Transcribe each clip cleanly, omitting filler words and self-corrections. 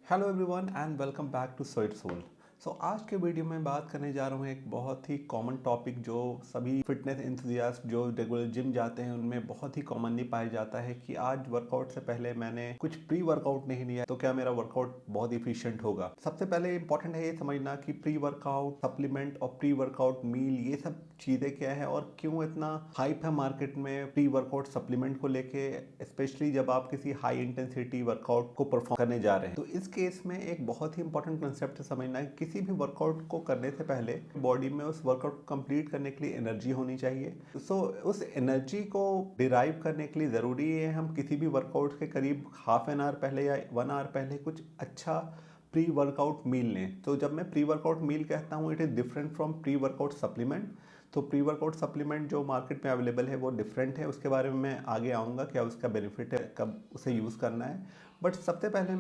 Hello everyone and welcome back to सोइट सोल। आज के वीडियो में बात करने जा रहा हूँ एक बहुत ही कॉमन टॉपिक जो सभी फिटनेस एंथुसियास्ट जो रेगुलर जिम जाते हैं उनमें बहुत ही कॉमनली पाया जाता है कि आज वर्कआउट से पहले मैंने कुछ प्री वर्कआउट नहीं लिया तो क्या मेरा वर्कआउट बहुत इफिशिएंट होगा। सबसे पहले इंपॉर्टेंट है ये समझना कि प्री वर्कआउट सप्लीमेंट और प्री वर्कआउट मील ये सब चीज़ें क्या है और क्यों इतना हाइप है मार्केट में प्री वर्कआउट सप्लीमेंट को लेके, स्पेशली जब आप किसी हाई इंटेंसिटी वर्कआउट को परफॉर्म करने जा रहे हैं। तो इस केस में एक बहुत ही इंपॉर्टेंट कंसेप्ट समझना है, किसी भी वर्कआउट को करने से पहले बॉडी में उस वर्कआउट को कंप्लीट करने के लिए एनर्जी होनी चाहिए। उस एनर्जी को डिराइव करने के लिए ज़रूरी है हम किसी भी वर्कआउट के करीब हाफ एन आवर पहले या 1 आवर पहले कुछ अच्छा प्री वर्कआउट मील लें। तो जब मैं प्री वर्कआउट मील कहता हूँ it is different from pre workout supplement. तो प्री वर्कआउट सप्लीमेंट जो मार्केट में अवेलेबल है वो डिफरेंट है, उसके बारे में मैं आगे आऊँगा क्या उसका बेनिफिट है, कब उसे यूज़ करना है। बट सबसे पहले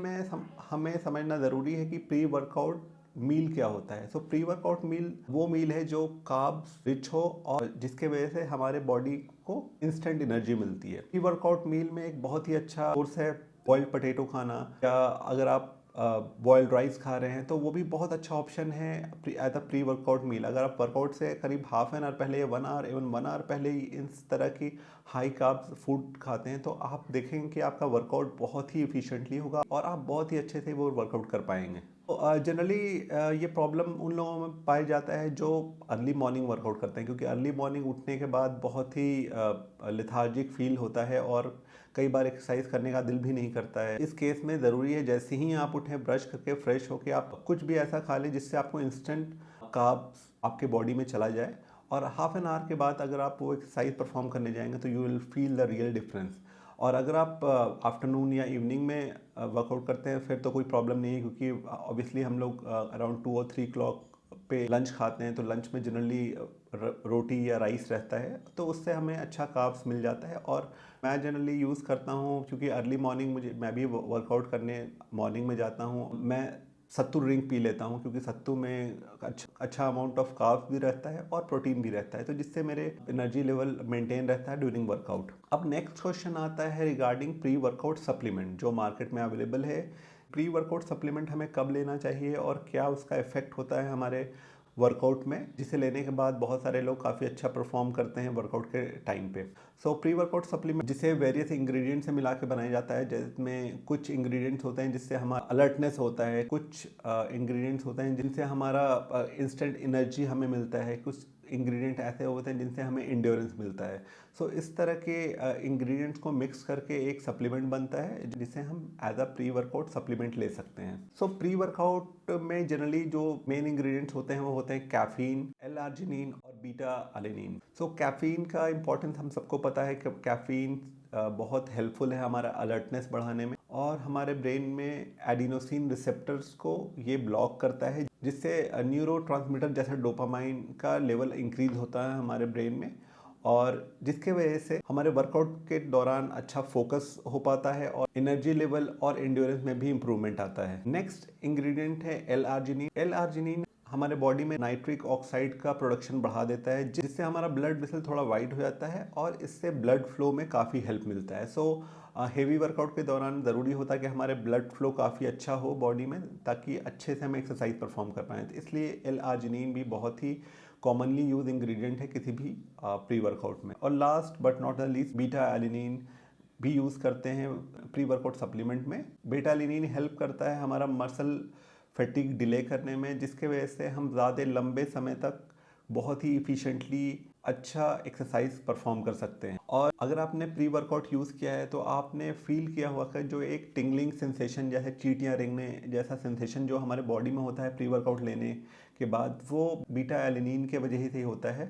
हमें समझना ज़रूरी है कि प्री वर्कआउट मील क्या होता है। प्री वर्कआउट मील वो मील है जो कार्ब्स रिच हो और जिसके वजह से हमारे बॉडी को इंस्टेंट एनर्जी मिलती है। प्री वर्कआउट मील में एक बहुत ही अच्छा कोर्स है बॉइल्ड पोटैटो खाना, या अगर आप बॉइल्ड राइस खा रहे हैं तो वो भी बहुत अच्छा ऑप्शन है as a pre workout meal. अगर आप वर्कआउट से करीब हाफ एन आवर पहले या 1 आवर इवन 1 आवर पहले ही इस तरह की हाई कार्ब्स फूड खाते हैं तो आप देखेंगे कि आपका वर्कआउट बहुत ही इफिशिएंटली होगा और आप बहुत ही अच्छे से वो वर्कआउट कर पाएंगे। तो जनरली ये प्रॉब्लम उन लोगों में पाया जाता है जो अर्ली मॉर्निंग वर्कआउट करते हैं, क्योंकि अर्ली मॉर्निंग उठने के बाद बहुत ही लेथार्जिक फील होता है और कई बार एक्सरसाइज करने का दिल भी नहीं करता है। इस केस में ज़रूरी है जैसे ही आप उठें ब्रश करके फ्रेश होके आप कुछ भी ऐसा खा लें जिससे आपको इंस्टेंट कार्ब्स आपके बॉडी में चला जाए, और हाफ एन आवर के बाद अगर आप वो एक्सरसाइज परफॉर्म करने जाएंगे तो you will feel the real difference. और अगर आप आफ्टरनून या इवनिंग में वर्कआउट करते हैं फिर तो कोई प्रॉब्लम नहीं है, क्योंकि ऑब्वियसली हम लोग अराउंड 2 और 3 o'clock पे लंच खाते हैं तो लंच में जनरली रोटी या राइस रहता है तो उससे हमें अच्छा कार्ब्स मिल जाता है। और मैं जनरली यूज़ करता हूँ क्योंकि अर्ली मॉर्निंग मैं भी वर्कआउट करने मॉर्निंग में जाता हूँ, मैं सत्तू ड्रिंक पी लेता हूँ क्योंकि सत्तू में अच्छा अमाउंट ऑफ कार्ब्स भी रहता है और प्रोटीन भी रहता है, तो जिससे मेरे एनर्जी लेवल मेंटेन रहता है ड्यूरिंग वर्कआउट। अब नेक्स्ट क्वेश्चन आता है रिगार्डिंग प्री वर्कआउट सप्लीमेंट जो मार्केट में अवेलेबल है। प्री वर्कआउट सप्लीमेंट हमें कब लेना चाहिए और क्या उसका इफेक्ट होता है हमारे वर्कआउट में, जिसे लेने के बाद बहुत सारे लोग काफ़ी अच्छा परफॉर्म करते हैं वर्कआउट के टाइम पे। प्री वर्कआउट सप्लीमेंट जिसे वेरियस इंग्रेडिएंट से मिला के बनाया जाता है, जिसमें कुछ इंग्रेडिएंट्स होते हैं जिससे हमारा अलर्टनेस होता है, कुछ इंग्रेडिएंट्स होते हैं जिनसे हमारा इंस्टेंट एनर्जी हमें मिलता है, कुछ इंग्रेडिएंट ऐसे होते हैं जिनसे हमें इंड्योरेंस मिलता है। इस तरह के इंग्रेडिएंट्स को मिक्स करके एक सप्लीमेंट बनता है जिसे हम as a pre workout supplement ले सकते हैं। प्री वर्कआउट में जनरली जो मेन इंग्रेडिएंट्स होते हैं वो होते हैं कैफीन, एल आर्जिनिन और बीटा एलेनिन। कैफीन का इंपॉर्टेंस हम सबको पता है कि कैफीन बहुत हेल्पफुल है हमारा अलर्टनेस बढ़ाने में और हमारे ब्रेन में एडिनोसिन रिसेप्टर्स को ये ब्लॉक करता है जिससे न्यूरोट्रांसमीटर जैसा डोपामाइन का लेवल इंक्रीज होता है हमारे ब्रेन में, और जिसके वजह से हमारे वर्कआउट के दौरान अच्छा फोकस हो पाता है और एनर्जी लेवल और एंड्योरेंस में भी इंप्रूवमेंट आता है। नेक्स्ट इंग्रेडिएंट है एल आर्जिनिन। एल आर्जिनिन हमारे बॉडी में नाइट्रिक ऑक्साइड का प्रोडक्शन बढ़ा देता है जिससे हमारा ब्लड वेसल थोड़ा वाइड हो जाता है और इससे ब्लड फ्लो में काफ़ी हेल्प मिलता है। हेवी वर्कआउट के दौरान ज़रूरी होता है कि हमारे ब्लड फ्लो काफ़ी अच्छा हो बॉडी में ताकि अच्छे से हम एक्सरसाइज परफॉर्म कर पाएँ, तो इसलिए एल आर्जिनिन भी बहुत ही कॉमनली यूज इंग्रेडिएंट है किसी भी प्री वर्कआउट में। और last but not the least beta alanine भी यूज़ करते हैं प्री वर्कआउट सप्लीमेंट में। बीटा एलिनिन हेल्प करता है हमारा मसल फैटिग डिले करने में, जिसके वजह से हम ज़्यादा लंबे समय तक बहुत ही इफ़िशेंटली अच्छा एक्सरसाइज परफॉर्म कर सकते हैं। और अगर आपने प्री वर्कआउट यूज़ किया है तो आपने फील किया हुआ कि जो एक टिंगलिंग सेंसेशन जैसे चींटियां रेंगने जैसा सेंसेशन जो हमारे बॉडी में होता है प्री वर्कआउट लेने के बाद, वो बीटा एलिनिन के वजह से ही होता है।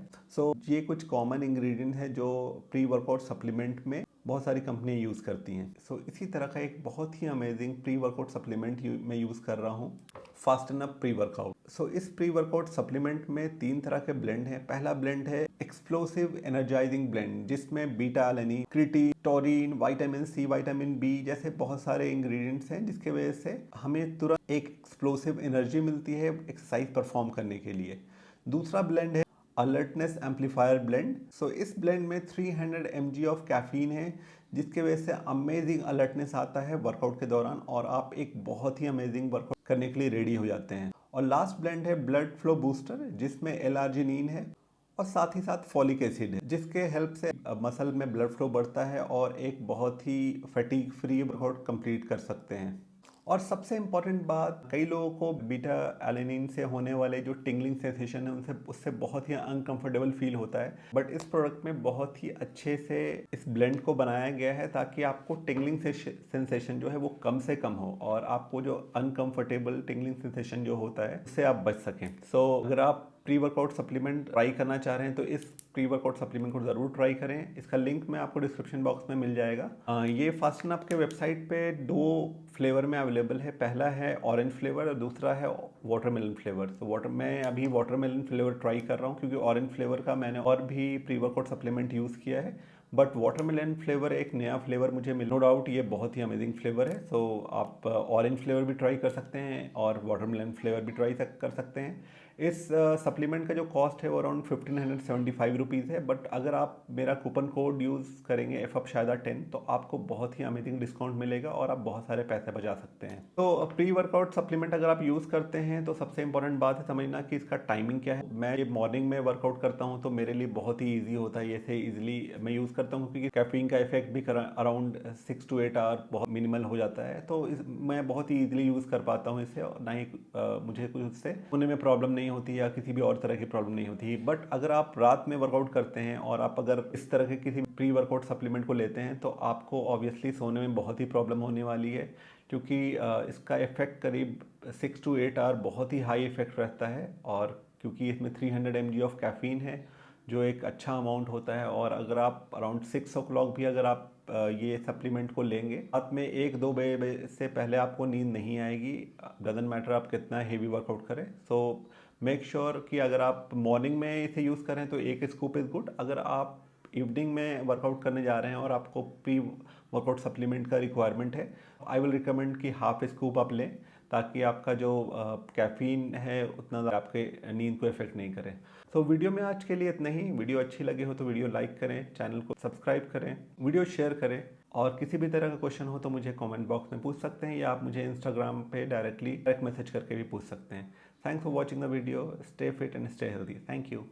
ये कुछ कॉमन इंग्रेडिएंट है जो प्री वर्कआउट सप्लीमेंट में बहुत सारी कंपनियां यूज़ करती हैं। इसी तरह का एक बहुत ही अमेजिंग प्री वर्कआउट सप्लीमेंट मैं यूज़ कर रहा हूँ, फास्टन अप प्री वर्कआउट। इस प्री वर्कआउट सप्लीमेंट में 3 तरह के ब्लेंड हैं। पहला ब्लेंड है एक्सप्लोसिव एनर्जाइजिंग ब्लेंड जिसमें beta alanine, creatine, taurine, vitamin C, vitamin B जैसे बहुत सारे इंग्रेडिएंट्स हैं जिसके वजह से हमें तुरंत एक एक्सप्लोसिव एनर्जी मिलती है एक्सरसाइज परफॉर्म करने के लिए। दूसरा ब्लेंड है अलर्टनेस एम्पलीफायर ब्लेंड। सो इस ब्लेंड में 300 mg ऑफ कैफीन है, जिसके वजह से अमेजिंग अलर्टनेस आता है वर्कआउट के दौरान और आप एक बहुत ही अमेजिंग वर्कआउट करने के लिए रेडी हो जाते हैं। और लास्ट ब्लेंड है ब्लड फ्लो बूस्टर, जिसमें एल-आर्जिनिन है और साथ ही साथ फॉलिक एसिड है, जिसके हेल्प से मसल में ब्लड फ्लो बढ़ता है और एक बहुत ही फटीग फ्री वर्कआउट कंप्लीट कर सकते हैं। और सबसे इम्पॉर्टेंट बात, कई लोगों को बीटा एलेनिन से होने वाले जो टिंगलिंग सेंसेशन है उनसे उससे बहुत ही अनकंफर्टेबल फील होता है, बट इस प्रोडक्ट में बहुत ही अच्छे से इस ब्लेंड को बनाया गया है ताकि आपको टिंगलिंग सेंसेशन जो है वो कम से कम हो और आपको जो अनकंफर्टेबल टिंगलिंग सेंसेशन जो होता है उससे आप बच सकें। सो अगर आप प्री वर्कआउट सप्लीमेंट ट्राई करना चाह रहे हैं तो इस प्री वर्कआउट सप्लीमेंट को ज़रूर ट्राई करें। इसका लिंक मैं आपको डिस्क्रिप्शन बॉक्स में मिल जाएगा। ये फास्ट अप के वेबसाइट पे 2 फ्लेवर में अवेलेबल है। पहला है ऑरेंज फ्लेवर और दूसरा है वाटरमेलन फ्लेवर। तो मैं अभी वाटरमेलन फ्लेवर ट्राई कर रहा हूँ क्योंकि ऑरेंज फ्लेवर का मैंने और भी प्री वर्कआउट सप्लीमेंट यूज़ किया है, बट वाटरमेलन फ्लेवर एक नया फ्लेवर मुझे मिला। नो डाउट ये बहुत ही अमेजिंग फ्लेवर है। सो आप ऑरेंज फ्लेवर भी ट्राई कर सकते हैं और वाटरमेलन फ्लेवर भी ट्राई कर सकते हैं। इस सप्लीमेंट का जो कॉस्ट है वो अराउंड 1575 रुपीज़ है, बट अगर आप मेरा कूपन कोड यूज़ करेंगे FABSHAHIDA10 तो आपको बहुत ही अमेजिंग डिस्काउंट मिलेगा और आप बहुत सारे पैसे बचा सकते हैं। तो प्री वर्कआउट सप्लीमेंट अगर आप यूज़ करते हैं तो सबसे इंपॉर्टेंट बात है समझना कि इसका टाइमिंग क्या है। मैं ये मॉर्निंग में वर्कआउट करता हूँ तो मेरे लिए बहुत ही ईजी होता है, ऐसे ईजिली मैं यूज़ करता हूँ क्योंकि कैफीन का इफेक्ट भी अराउंड 6 to 8 आवर बहुत मिनिमल हो जाता है, तो मैं बहुत ही ईजिली यूज़ कर पाता हूँ इसे और ना ही मुझे कुछ उससे होने में प्रॉब्लम नहीं होती या किसी भी और तरह की प्रॉब्लम नहीं होती। बट अगर आप रात में वर्कआउट करते हैं और आप अगर इस तरह के किसी प्री वर्कआउट सप्लीमेंट को लेते हैं तो आपको ऑब्वियसली सोने में बहुत ही प्रॉब्लम होने वाली है, क्योंकि इसका इफेक्ट करीब 6 to 8 आवर बहुत ही हाई इफेक्ट रहता है और क्योंकि इसमें 300 mg ऑफ कैफीन है जो एक अच्छा अमाउंट होता है। और अगर आप अराउंड 6 o'clock भी अगर आप ये सप्लीमेंट को लेंगे, रात में 1-2 बजे से पहले आपको नींद नहीं आएगी, डजेंट मैटर आप कितना हेवी वर्कआउट करें। सो मेक श्योर कि अगर आप मॉर्निंग में इसे यूज़ करें तो 1 स्कूप इज़ गुड। अगर आप इवनिंग में वर्कआउट करने जा रहे हैं और आपको प्री वर्कआउट सप्लीमेंट का रिक्वायरमेंट है, आई विल रिकमेंड कि हाफ स्कूप आप लें ताकि आपका जो कैफीन है उतना आपके नींद को इफेक्ट नहीं करे। तो वीडियो में आज के लिए इतना ही। वीडियो अच्छी लगी हो तो वीडियो लाइक करें, चैनल को सब्सक्राइब करें, वीडियो शेयर करें और किसी भी तरह का क्वेश्चन हो तो मुझे कमेंट बॉक्स में पूछ सकते हैं या आप मुझे इंस्टाग्राम पे डायरेक्ट मैसेज करके भी पूछ सकते हैं। Thanks for watching the video. Stay fit and stay healthy. Thank you.